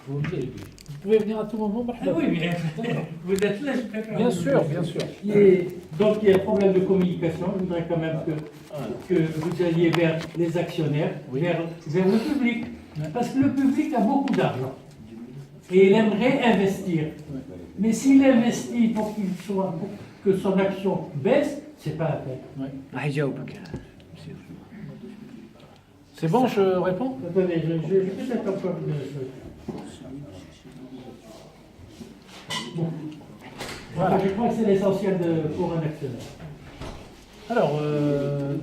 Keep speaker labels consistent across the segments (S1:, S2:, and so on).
S1: Vous pouvez venir à tout moment.
S2: Ah oui, bien. Vous êtes là, je préfère.
S1: Bien sûr, bien sûr.
S2: Donc il y a un problème de communication. Je voudrais quand même que vous alliez vers les actionnaires, vers le public. Parce que le public a beaucoup d'argent. Et il aimerait investir. Mais s'il investit pour que son action baisse, c'est pas la peine.
S1: C'est bon, je réponds?
S2: Attendez, je vais peut-être encore une chose. Bon. Voilà, je crois que c'est l'essentiel pour un actionnaire.
S1: Alors,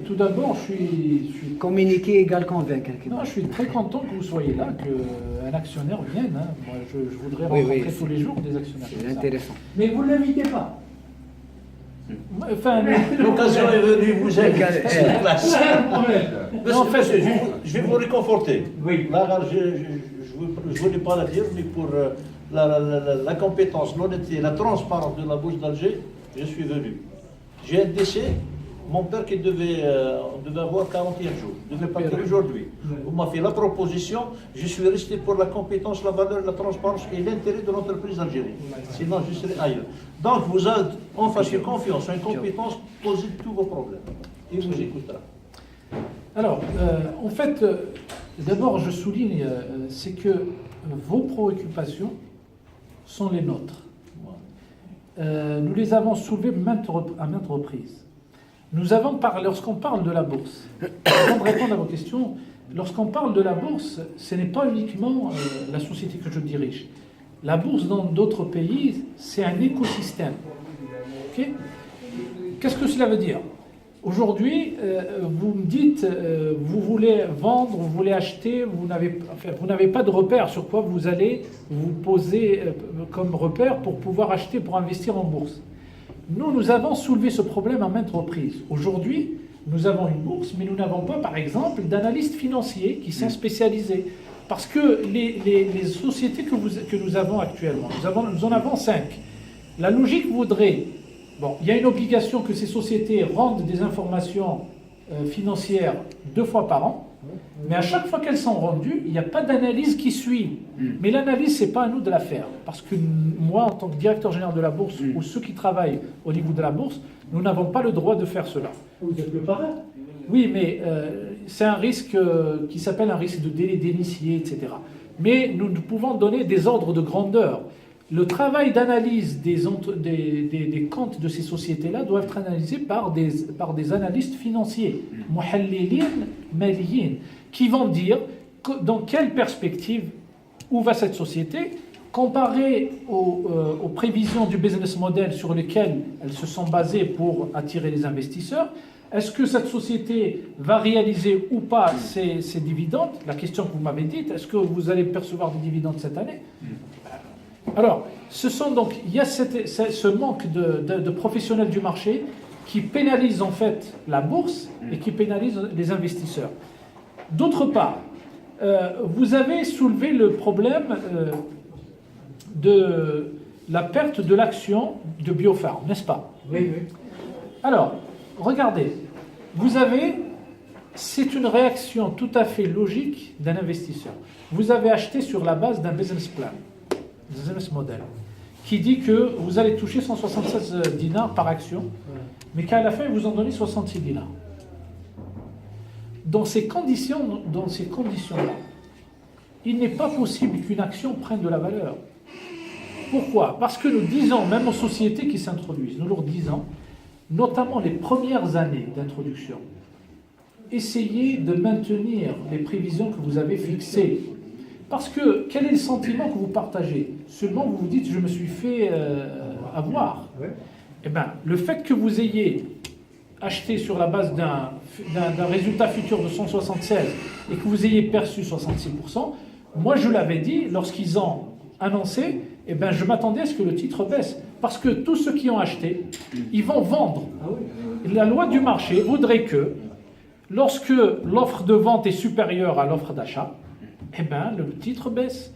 S1: tout d'abord, je suis
S3: Communiquer égale convaincre.
S1: non, je suis très content que vous soyez là, qu'un actionnaire vienne. Hein. Moi, je voudrais
S3: Oui,
S1: rencontrer
S3: oui,
S1: tous les jours des actionnaires.
S3: C'est
S1: comme ça.
S3: intéressant.
S2: Mais vous ne l'invitez pas.
S1: Enfin,
S4: L'occasion est venue, vous êtes
S2: C'est un problème.
S4: en fait, je vais vous réconforter.
S2: Oui.
S4: Là, je ne voulais pas la dire, mais pour la compétence, l'honnêteté, la transparence de la Bourse d'Alger, je suis venu. J'ai un décès, mon père qui devait avoir 41 jours, devait partir aujourd'hui. Vous m'avez fait la proposition, je suis resté pour la compétence, la valeur, la transparence et l'intérêt de l'entreprise algérienne. Sinon, je serais ailleurs. Donc, vous êtes en face de confiance, une compétence, posez tous vos problèmes. Et vous écoutera.
S1: alors, en fait, d'abord, je souligne, c'est que vos préoccupations sont les nôtres. Nous les avons soulevées à maintes reprises. Nous avons parlé, lorsqu'on parle de la bourse, avant de répondre à vos questions, lorsqu'on parle de la bourse, ce n'est pas uniquement la société que je dirige. La bourse dans d'autres pays, c'est un écosystème. Ok? Qu'est-ce que cela veut dire? Aujourd'hui, vous me dites, vous voulez vendre, vous voulez acheter, vous n'avez pas de repère sur quoi vous allez vous poser comme repère pour pouvoir acheter, pour investir en bourse. Nous avons soulevé ce problème à maintes reprises. Aujourd'hui, nous avons une bourse, mais nous n'avons pas, par exemple, d'analystes financiers qui sont spécialisés. Parce que les sociétés que nous avons actuellement, nous en avons 5. La logique voudrait, bon, il y a une obligation que ces sociétés rendent des informations financières 2 fois par an, mais à chaque fois qu'elles sont rendues, il n'y a pas d'analyse qui suit. Mais l'analyse, ce n'est pas à nous de la faire. Parce que moi, en tant que directeur général de la bourse, ou ceux qui travaillent au niveau de la bourse, nous n'avons pas le droit de faire cela.
S2: Vous êtes le parrain.
S1: Oui, mais c'est un risque qui s'appelle un risque de délai d'initié, etc. Mais nous pouvons donner des ordres de grandeur. Le travail d'analyse des comptes de ces sociétés-là doit être analysé par des analystes financiers, muhallilin, maliyin, qui vont dire dans quelle perspective, où va cette société, comparé aux prévisions du business model sur lesquelles elles se sont basées pour attirer les investisseurs. Est-ce que cette société va réaliser ou pas ses dividendes? La question que vous m'avez dite, est-ce que vous allez percevoir des dividendes cette année? Alors, il y a ce manque de professionnels du marché qui pénalise en fait la bourse et qui pénalise les investisseurs. D'autre part, vous avez soulevé le problème de la perte de l'action de Biopharm, n'est-ce pas?
S2: Oui, oui.
S1: Alors, regardez, c'est une réaction tout à fait logique d'un investisseur. Vous avez acheté sur la base d'un business plan, business model, qui dit que vous allez toucher 176 dinars par action, mais qu'à la fin, ils vous en donnez 66 dinars. Dans ces conditions-là, il n'est pas possible qu'une action prenne de la valeur. Pourquoi? Parce que nous disons, même aux sociétés qui s'introduisent, nous leur disons, notamment les premières années d'introduction, essayez de maintenir les prévisions que vous avez fixées. Parce que quel est le sentiment que vous partagez? Seulement vous vous dites, je me suis fait avoir. Eh bien, le fait que vous ayez acheté sur la base d'un résultat futur de 176 et que vous ayez perçu 66%, moi je l'avais dit, lorsqu'ils ont annoncé, eh ben, je m'attendais à ce que le titre baisse. Parce que tous ceux qui ont acheté, ils vont vendre. La loi du marché voudrait que, lorsque l'offre de vente est supérieure à l'offre d'achat, eh ben, le titre baisse.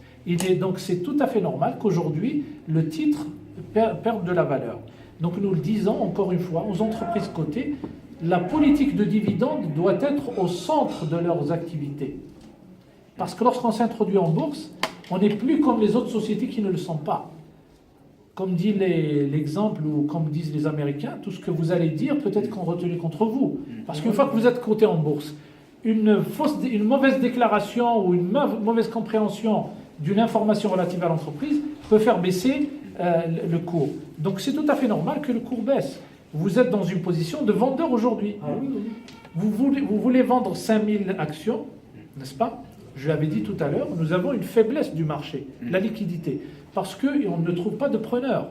S1: Donc c'est tout à fait normal qu'aujourd'hui, le titre perde de la valeur. Donc nous le disons encore une fois aux entreprises cotées, la politique de dividende doit être au centre de leurs activités. Parce que lorsqu'on s'introduit en bourse, On n'est plus comme les autres sociétés qui ne le sont pas. Comme dit l'exemple, ou comme disent les Américains, tout ce que vous allez dire peut être retenu contre vous. Parce qu'une fois que vous êtes coté en bourse, une mauvaise déclaration ou une mauvaise compréhension d'une information relative à l'entreprise peut faire baisser le cours. Donc c'est tout à fait normal que le cours baisse. Vous êtes dans une position de vendeur aujourd'hui.
S2: Ah oui, oui.
S1: Vous voulez vendre 5000 actions, n'est-ce pas? Je l'avais dit tout à l'heure, nous avons une faiblesse du marché, la liquidité, parce qu'on ne trouve pas de preneurs.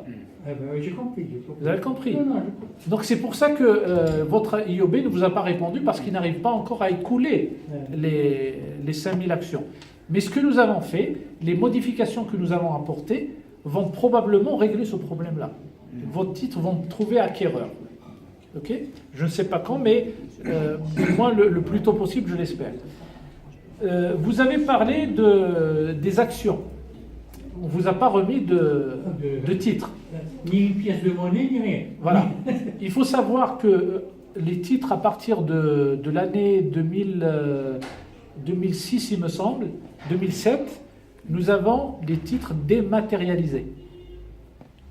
S2: Eh ben, oui, j'ai compris.
S1: Vous avez compris?
S2: Non, j'ai compris.
S1: Donc c'est pour ça que votre IOB ne vous a pas répondu, parce qu'il n'arrive pas encore à écouler les 5000 actions. Mais ce que nous avons fait, les modifications que nous avons apportées, vont probablement régler ce problème-là. Vos titres vont trouver acquéreur. Ok? Je ne sais pas quand, mais moi, le plus tôt possible, je l'espère. Vous avez parlé des actions. On ne vous a pas remis de titres.
S2: Ni une pièce de monnaie, ni rien.
S1: Voilà. Il faut savoir que les titres, à partir de l'année 2006, il me semble, 2007, nous avons des titres dématérialisés.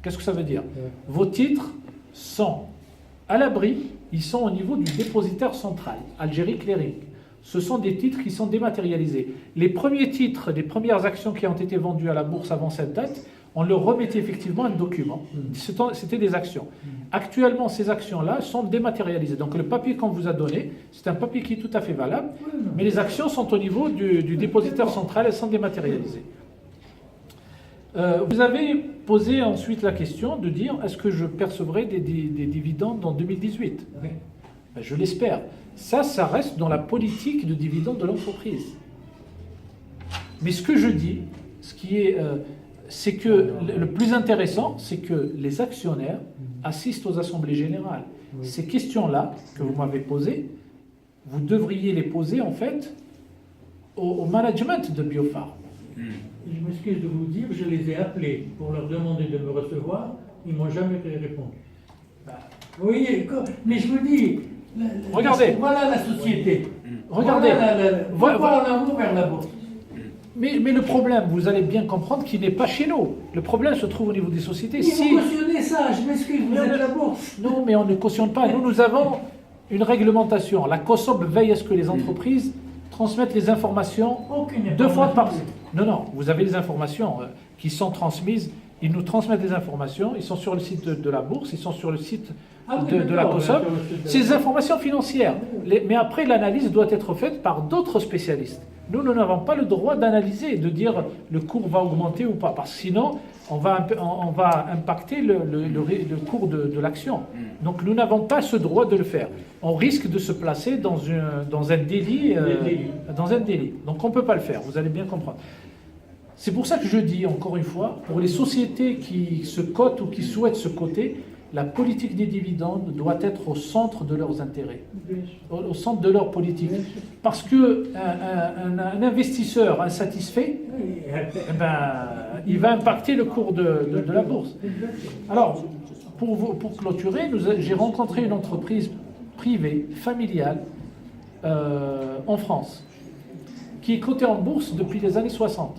S1: Qu'est-ce que ça veut dire? Vos titres sont à l'abri, ils sont au niveau du dépositaire central, Algérie Clearing. Ce sont des titres qui sont dématérialisés. Les premiers titres, les premières actions qui ont été vendues à la bourse avant cette date, on leur remettait effectivement un document. C'était des actions. Actuellement, ces actions-là sont dématérialisées. Donc le papier qu'on vous a donné, c'est un papier qui est tout à fait valable, mais les actions sont au niveau du dépositaire central, elles sont dématérialisées. Vous avez posé ensuite la question de dire, est-ce que je percevrai des dividendes en 2018?
S2: Oui.
S1: Ben, je l'espère. Ça reste dans la politique de dividendes de l'entreprise. Mais ce que je dis, c'est que le plus intéressant, c'est que les actionnaires assistent aux assemblées générales.
S2: Oui.
S1: Ces questions-là que vous m'avez posées, vous devriez les poser en fait au management de Biofarm.
S2: Je m'excuse de vous dire, je les ai appelés pour leur demander de me recevoir, ils ne m'ont jamais répondu. Oui, mais je vous dis,
S1: Regardez.
S2: Voilà la société.
S1: Regardez.
S2: Voilà l'amour vers la bourse.
S1: Mais le problème, vous allez bien comprendre qu'il n'est pas chez nous. Le problème se trouve au niveau des sociétés.
S2: Si vous cautionnez ça, je m'excuse, vous êtes la bourse.
S1: Non, mais on ne cautionne pas. Nous avons une réglementation. La COSOB veille à ce que les entreprises transmettent les informations
S2: Aucune
S1: 2 fois par...
S2: information.
S1: Non, vous avez les informations qui sont transmises. Ils nous transmettent des informations. Ils sont sur le site de la bourse, ils sont sur le site de la COSOB. C'est des informations financières. Mais après, l'analyse doit être faite par d'autres spécialistes. Nous n'avons pas le droit d'analyser, de dire le cours va augmenter ou pas, parce que sinon, on va impacter le cours de l'action. Donc nous n'avons pas ce droit de le faire. On risque de se placer dans un délit. Donc on ne peut pas le faire, vous allez bien comprendre. C'est pour ça que je dis, encore une fois, pour les sociétés qui se cotent ou qui souhaitent se coter, la politique des dividendes doit être au centre de leurs intérêts, au centre de leur politique. Parce qu'un investisseur insatisfait, il va impacter le cours de la bourse. Alors, pour clôturer, j'ai rencontré une entreprise privée, familiale, en France, qui est cotée en bourse depuis les années 60.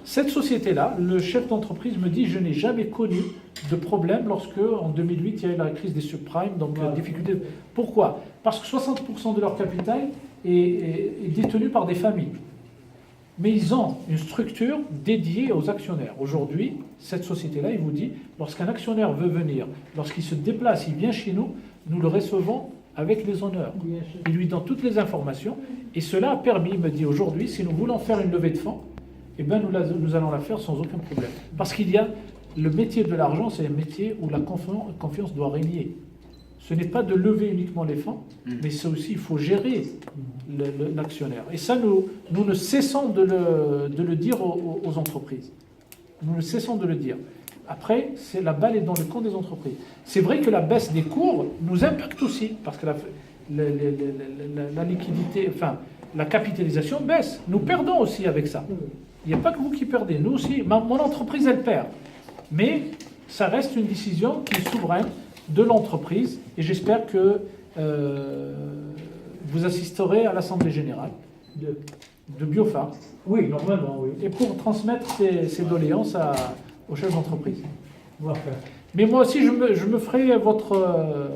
S1: Cette société-là, le chef d'entreprise me dit, je n'ai jamais connu de problème lorsque, en 2008, il y a eu la crise des subprimes, donc difficulté. Pourquoi? Parce que 60% de leur capital est détenu par des familles. Mais ils ont une structure dédiée aux actionnaires. Aujourd'hui, cette société-là, il vous dit, lorsqu'un actionnaire veut venir, lorsqu'il se déplace, il vient chez nous, nous le recevons avec les honneurs. Il lui donne toutes les informations. Et cela a permis, il me dit aujourd'hui, si nous voulons faire une levée de fonds, eh bien nous allons la faire sans aucun problème. Parce qu'il y a le métier de l'argent, c'est un métier où la confiance doit régner. Ce n'est pas de lever uniquement les fonds, mais c'est aussi, il faut gérer l'actionnaire. Et ça, nous ne cessons de le dire aux entreprises. Nous ne cessons de le dire. Après, la balle est dans le camp des entreprises. C'est vrai que la baisse des cours nous impacte aussi, parce que la liquidité, enfin, la capitalisation baisse. Nous perdons aussi avec ça. Il n'y a pas que vous qui perdez, nous aussi. Mon entreprise, elle perd. Mais ça reste une décision qui est souveraine de l'entreprise, et j'espère que vous assisterez à l'Assemblée Générale de BIOFA,
S2: Oui, normalement, oui.
S1: et pour transmettre ces doléances aux chefs d'entreprise.
S2: On va faire.
S1: Mais moi aussi, je me ferai votre...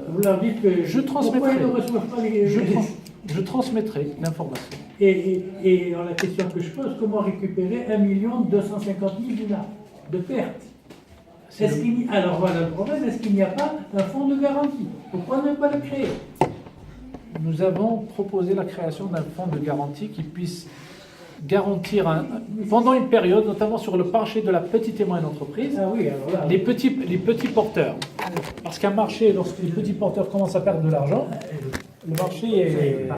S2: Vous leur dites que
S1: Je transmettrai.
S2: pourquoi ils ne reçoivent pas les...
S1: je transmettrai l'information.
S2: Et dans la question que je pose, comment récupérer 1 250 000 dinars de pertes? Alors voilà le problème, est-ce qu'il n'y a pas un fonds de garantie? Pourquoi ne pas le créer?
S1: Nous avons proposé la création d'un fonds de garantie qui puisse garantir pendant une période, notamment sur le marché de la petite et moyenne entreprise,
S2: Ah oui, alors là...
S1: les petits porteurs. Parce qu'un marché, lorsque les petits porteurs commencent à perdre de l'argent, le marché est...